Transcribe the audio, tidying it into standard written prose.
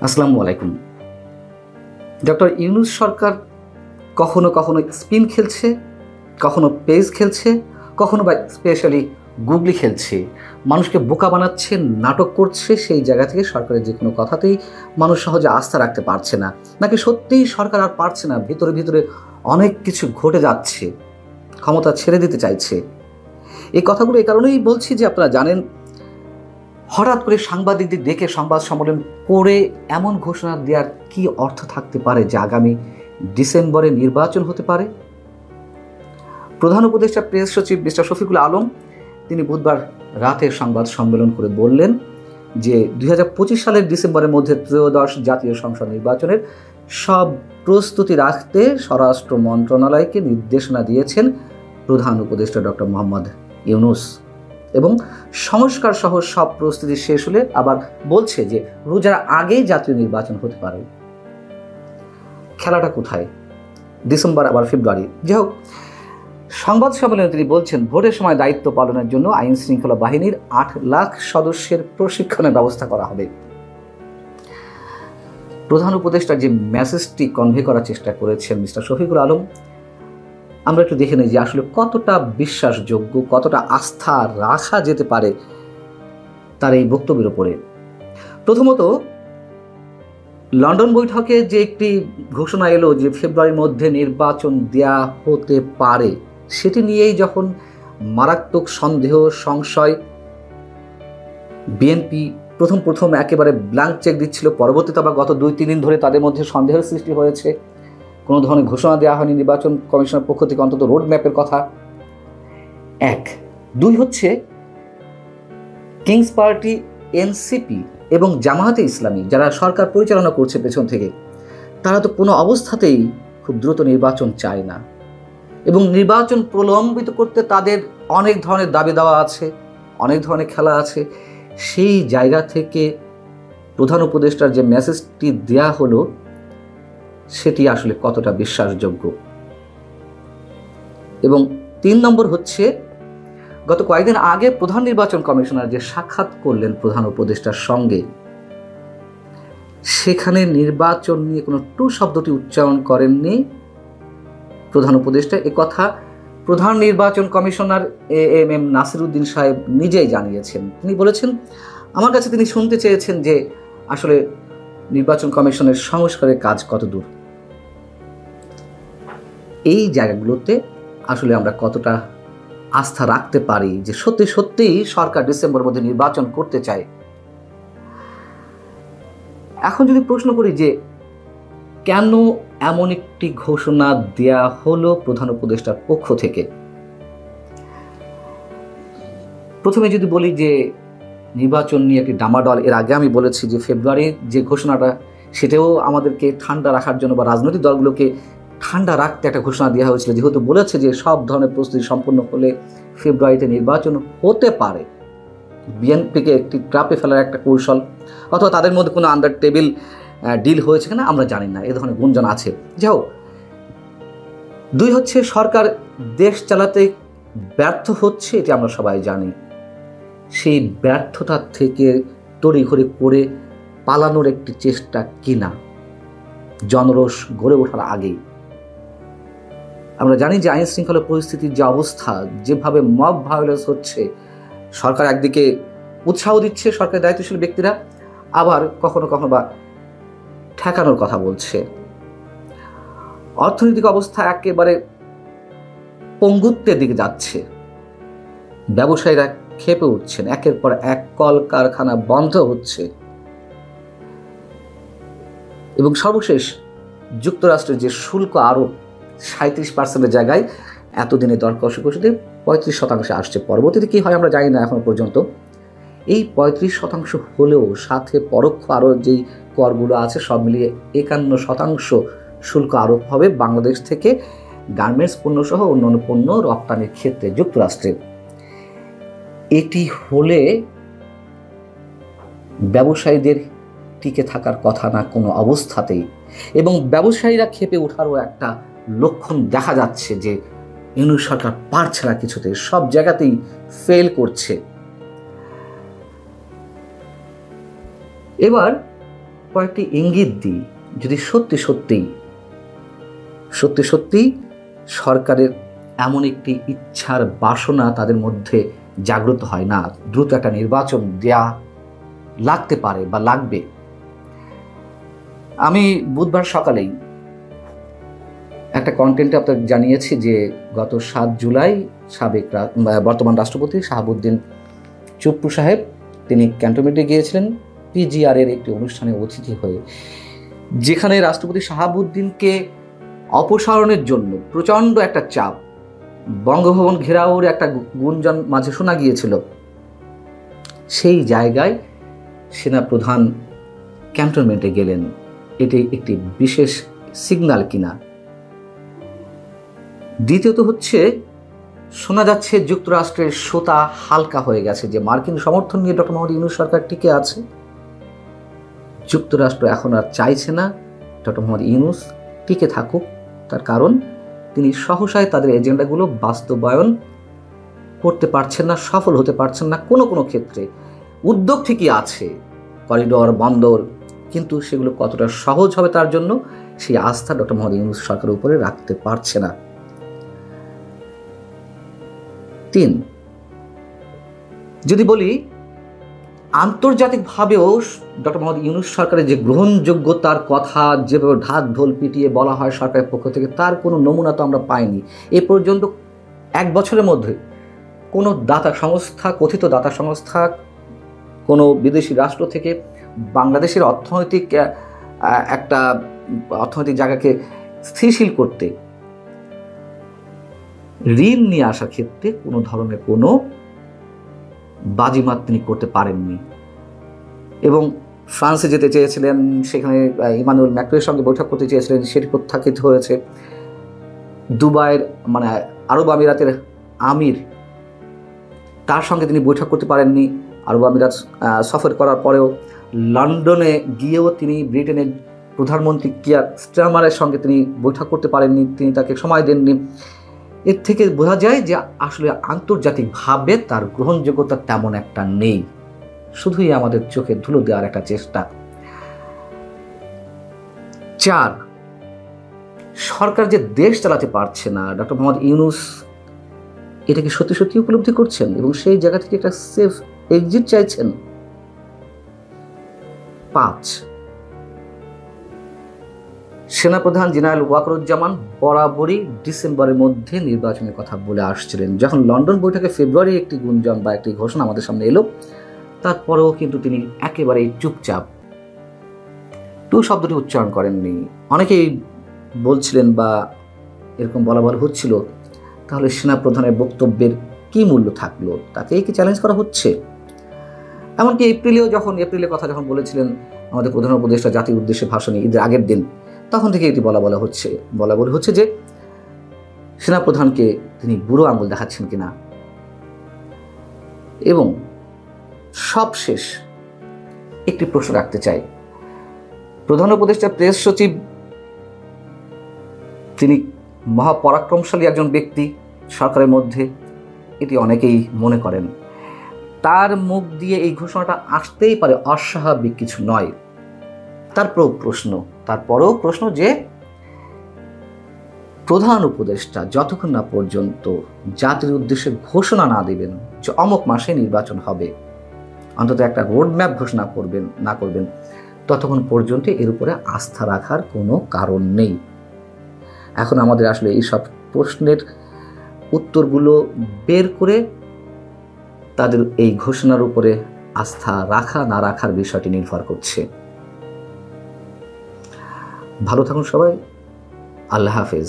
আসসালামু আলাইকুম। ডক্টর ইউনূস সরকার কখনো কখনো স্পিন খেলছে, কখনো পেস খেলছে, কখনো বা স্পেশালি গুগলি খেলছে, মানুষকে বোকা বানাচ্ছে, নাটক করছে। সেই জায়গা থেকে সরকারের যে কোনো কথাতেই মানুষ সহজে আস্থা রাখতে পারছে না, নাকি সত্যিই সরকার আর পারছে না, ভিতরে ভিতরে অনেক কিছু ঘটে যাচ্ছে, ক্ষমতা ছেড়ে দিতে চাইছে। এই কথাগুলো এই কারণেই বলছি যে আপনারা জানেন, হঠাৎ করে সাংবাদিকদের ডেকে সংবাদ সম্মেলন করে এমন ঘোষণা দেওয়ার কি অর্থ থাকতে পারে যে আগামী ডিসেম্বরে নির্বাচন হতে পারে। প্রধান উপদেষ্টা প্রেস সচিব মিস্টার শফিকুল আলম তিনি বুধবার রাতে সংবাদ সম্মেলন করে বললেন যে 2025 সালের ডিসেম্বরের মধ্যে ত্রয়োদশ জাতীয় সংসদ নির্বাচনের সব প্রস্তুতি রাখতে স্বরাষ্ট্র মন্ত্রণালয়কে নির্দেশনা দিয়েছেন প্রধান উপদেষ্টা ডক্টর মোহাম্মদ ইউনূস, এবং সংস্কার সহ সব প্রস্তুতি শেষ হলে আবার বলছে যে রোজার আগেই জাতীয় নির্বাচন হতে পারে। খেলাটা কোথায়? ডিসেম্বর আবার ফেব্রুয়ারি? যাই হোক, সংবাদ সম্মেলনে তিনি বলছেন ভোটের সময় দায়িত্ব পালনের জন্য আইন শৃঙ্খলা বাহিনীর 8 লাখ সদস্যের প্রশিক্ষণের ব্যবস্থা করা হবে। প্রধান উপদেষ্টা যে মেসেজটি কনভে করার চেষ্টা করেছেন মিস্টার শফিকুল আলম, আমরা একটু দেখে নিই যে আসলে কতটা বিশ্বাসযোগ্য, কতটা আস্থা রাখা যেতে পারে তার এই বক্তব্যের উপরে। প্রথমত, লন্ডন বৈঠকে যে একটি ঘোষণা এলো যে ফেব্রুয়ারির মধ্যে নির্বাচন দেয়া হতে পারে, সেটি নিয়েই যখন মারাত্মক সন্দেহ, সংশয়, বিএনপি প্রথম একেবারে ব্ল্যাঙ্ক চেক দিচ্ছিল, পরবর্তীতে আবার গত 2-3 দিন ধরে তাদের মধ্যে সন্দেহের সৃষ্টি হয়েছে, কোনো ধরনের ঘোষণা দেওয়া হয়নি নির্বাচন কমিশনের পক্ষ থেকে, অন্তত রোড ম্যাপের কথা। 1, 2 হচ্ছে কিংস পার্টি, এনসিপি এবং জামায়াতে ইসলামী যারা সরকার পরিচালনা করছে পেছন থেকে, তারা তো কোনো অবস্থাতেই খুব দ্রুত নির্বাচন চায় না, এবং নির্বাচন প্রলম্বিত করতে তাদের অনেক ধরনের দাবি দেওয়া আছে, অনেক ধরনের খেলা আছে। সেই জায়গা থেকে প্রধান উপদেষ্টার যে মেসেজটি দেয়া হলো সেটি আসলে কতটা বিশ্বাসযোগ্য। এবং 3 নম্বর হচ্ছে, গত কয়েকদিন আগে প্রধান নির্বাচন কমিশনার যে সাক্ষাৎ করলেন প্রধান উপদেষ্টার সঙ্গে, সেখানে নির্বাচন নিয়ে কোনো টু শব্দটি উচ্চারণ করেননি প্রধান উপদেষ্টা। একথা প্রধান নির্বাচন কমিশনার এএমএম নাসিরউদ্দিন সাহেব নিজেই জানিয়েছেন। তিনি বলেছেন, আমার কাছে তিনি শুনতে চেয়েছেন যে আসলে নির্বাচন কমিশনের সংস্কারের কাজ কত দূর। এই জায়গাগুলোতে আসলে আমরা কতটা আস্থা রাখতে পারি যে সত্যি সত্যিই সরকার ডিসেম্বরের মধ্যে নির্বাচন করতে চায়। এখন যদি প্রশ্ন করি যে কেন এমন একটি ঘোষণা দেয়া হলো প্রধান উপদেষ্টার পক্ষ থেকে, প্রথমে যদি বলি যে নির্বাচন নিয়ে একটি ডামাডল, এর আগে আমি বলেছি যে ফেব্রুয়ারির যে ঘোষণাটা, সেটাও আমাদেরকে ঠান্ডা রাখার জন্য বা রাজনৈতিক দলগুলোকে ঠান্ডা রাখতে একটা ঘোষণা দেওয়া হয়েছিল, যেহেতু বলেছে যে সব ধরনের প্রস্তুতি সম্পন্ন হলে ফেব্রুয়ারিতে নির্বাচন হতে পারে। বিএনপিকে একটি ট্রাপে ফেলার একটা কৌশল, অথবা তাদের মধ্যে কোনো আন্ডার টেবিল ডিল হয়েছে কিনা আমরা জানি না, এ ধরনের গুঞ্জন আছে। যাও, 2 হচ্ছে সরকার দেশ চালাতে ব্যর্থ হচ্ছে, এটি আমরা সবাই জানি। সেই ব্যর্থতা থেকে তড়িঘড়ি করে পালানোর একটি চেষ্টা কিনা জনরোষ গড়ে ওঠার আগেই। আমরা জানি যে আইন শৃঙ্খলা পরিস্থিতির যে অবস্থা, যেভাবে মব ভায়োলেন্স হচ্ছে, সরকার একদিকে উৎসাহ দিচ্ছে সরকারের দায়িত্বশীল ব্যক্তিরা, আবার কখনো কখনো বা ঠেকানোর কথা বলছে। অর্থনৈতিক অবস্থা একেবারে পঙ্গুত্বের দিকে যাচ্ছে, ব্যবসায়ীরা ক্ষেপে উঠছেন, একের পর এক কলকারখানা বন্ধ হচ্ছে, এবং সর্বশেষ যুক্তরাষ্ট্রের যে শুল্ক আরোপ 37% জায়গায় এতদিনে দর কষাকষিতে 35% আসছে। পরবর্তীতে কি হয় আমরা জানি না এখনো পর্যন্ত। এই 35% হলেও সাথে পরোক্ষ আরও যেই করগুলো আছে সব মিলিয়ে 51% শুল্ক আরোপ হবে বাংলাদেশ থেকে গার্মেন্টস পণ্য সহ অন্যান্য পণ্য রপ্তানির ক্ষেত্রে যুক্তরাষ্ট্রে। এটি হলে ব্যবসায়ীদের টিকে থাকার কথা না কোনো অবস্থাতেই, এবং ব্যবসায়ীরা ক্ষেপে ওঠারও একটা লক্ষণ দেখা যাচ্ছে যে ইউনূস সরকার পারছে না কিছুতে, সব জায়গাতেই ফেল করছে। এবার কয়েকটি ইঙ্গিত দিই, যদি সত্যি সত্যি সরকারের এমন একটি ইচ্ছার বাসনা তাদের মধ্যে জাগ্রত হয় না, দ্রুত একটা নির্বাচন দেয়া লাগতে পারে বা লাগবে। আমি বুধবার সকালেই একটা কন্টেন্টে আপনাকে জানিয়েছি যে গত 7 জুলাই বর্তমান রাষ্ট্রপতি শাহাবুদ্দিন চুপ্পু সাহেব তিনি ক্যান্টনমেন্টে গিয়েছিলেন PGR এর একটি অনুষ্ঠানে অতিথি হয়ে, যেখানে রাষ্ট্রপতি শাহাবুদ্দিনকে অপসারণের জন্য প্রচণ্ড একটা চাপ, বঙ্গভবন ঘেরাওর একটা গুঞ্জন মাঝে শোনা গিয়েছিল। সেই জায়গায় সেনাপ্রধান ক্যান্টনমেন্টে গেলেন, এটি একটি বিশেষ সিগন্যাল কিনা। দ্বিতীয়ত হচ্ছে, শোনা যাচ্ছে যুক্তরাষ্ট্রের সুতা হালকা হয়ে গেছে, যে মার্কিন সমর্থন নিয়ে ডক্টর মোহাম্মদ ইউনূস সরকার টিকে আছে। যুক্তরাষ্ট্র এখন আর চাইছে না ডক্টর মোহাম্মদ ইউনূস টিকে থাকুক, তার কারণ তিনি সহসায় তাদের এজেন্ডাগুলো বাস্তবায়ন করতে পারছেন না, সফল হতে পারছেন না। কোনো ক্ষেত্রে উদ্যোগ ঠিকই আছে, করিডোর, বন্দর, কিন্তু সেগুলো কতটা সহজ হবে তার জন্য সেই আস্থা ডক্টর মোহাম্মদ ইউনূস সরকারের উপরে রাখতে পারছে না। 3, যদি বলি আন্তর্জাতিকভাবেও ডক্টর মোহাম্মদ ইউনূস সরকারের যে গ্রহণযোগ্যতার কথা যেভাবে ঢাক ঢোল পিটিয়ে বলা হয় সরকারের পক্ষ থেকে, তার কোনো নমুনা তো আমরা পাইনি এ পর্যন্ত। 1 বছরের মধ্যে কোনো কথিত দাতা সংস্থা, কোনো বিদেশি রাষ্ট্র থেকে বাংলাদেশের অর্থনৈতিক জায়গাকে স্থিতিশীল করতে, ঋণ নিয়ে আসার ক্ষেত্রে কোনো ধরনের কোনো বাজিমাত তিনি করতে পারেননি। এবং ফ্রান্সে যেতে চেয়েছিলেন, সেখানে ইমানুয়েল ম্যাক্রোর সঙ্গে বৈঠক করতে চেয়েছিলেন, সেটি প্রত্যাখ্যাত হয়েছে। দুবাইয়ের আরব আমিরাতের আমির, তার সঙ্গে তিনি বৈঠক করতে পারেননি। আরব আমিরাত সফর করার পরেও লন্ডনে গিয়েও তিনি ব্রিটেনের প্রধানমন্ত্রী কিয়ার স্টারমারের সঙ্গে তিনি বৈঠক করতে পারেননি, তিনি তাকে সময় দেননি। এর থেকে বোঝা যায় যে আসলে আন্তর্জাতিকভাবে তার গ্রহণযোগ্যতা তেমন একটা নেই, শুধুই আমাদের চোখে ধুলো দেওয়ার একটা চেষ্টা। 4, সরকার যে দেশ চালাতে পারছে না, ডক্টর মোহাম্মদ ইউনূস এটাকে সত্যি উপলব্ধি করছেন এবং সেই জায়গা থেকে একটা সেফ এক্সিট চাইছেন। 5, সেনাপ্রধান জেনারেল ওয়াকারুজ্জামান বরাবরই ডিসেম্বরের মধ্যে নির্বাচনের কথা বলে আসছিলেন। যখন লন্ডন বৈঠকে ফেব্রুয়ারি একটি গুঞ্জন বা একটি ঘোষণা আমাদের সামনে এলো, তারপরেও কিন্তু তিনি একেবারেই চুপচাপ, শব্দটি উচ্চারণ করেননি। অনেকেই বলছিলেন বা এরকম বলা হচ্ছিল, তাহলে সেনাপ্রধানের বক্তব্যের কি মূল্য থাকলো, তাকেই কি চ্যালেঞ্জ করা হচ্ছে? এমনকি এপ্রিলের কথা যখন বলেছিলেন আমাদের প্রধান উপদেষ্টা জাতির উদ্দেশ্যে ভাষণে ঈদের আগের দিন, তখন থেকে এটি বলা হচ্ছে যে সেনাপ্রধানকে তিনি বুড়ো আঙুল দেখাচ্ছেন কিনা। এবং সবশেষ একটি প্রশ্ন রাখতে চাই, প্রধান উপদেষ্টা প্রেস সচিব তিনি মহাপরাক্রমশালী একজন ব্যক্তি সরকারের মধ্যে, এটি অনেকেই মনে করেন। তার মুখ দিয়ে এই ঘোষণাটা আসতেই পারে, অস্বাভাবিক কিছু নয়। তারপরেও প্রশ্ন যে প্রধান উপদেষ্টা যতক্ষণ না পর্যন্ত জাতির উদ্দেশ্যে ঘোষণা না দিবেন যে অমুক মাসে নির্বাচন হবে, অন্তত একটা রোডম্যাপ ঘোষণা না করবেন, ততক্ষণ পর্যন্ত এর উপরে আস্থা রাখার কোনো কারণ নেই। এখন আমাদের আসলে এই সব প্রশ্নের উত্তরগুলো বের করে তাদের এই ঘোষণার উপরে আস্থা রাখা না রাখার বিষয়টি নির্ভর করছে। ভালো থাকুন সবাই, আল্লাহ হাফেজ।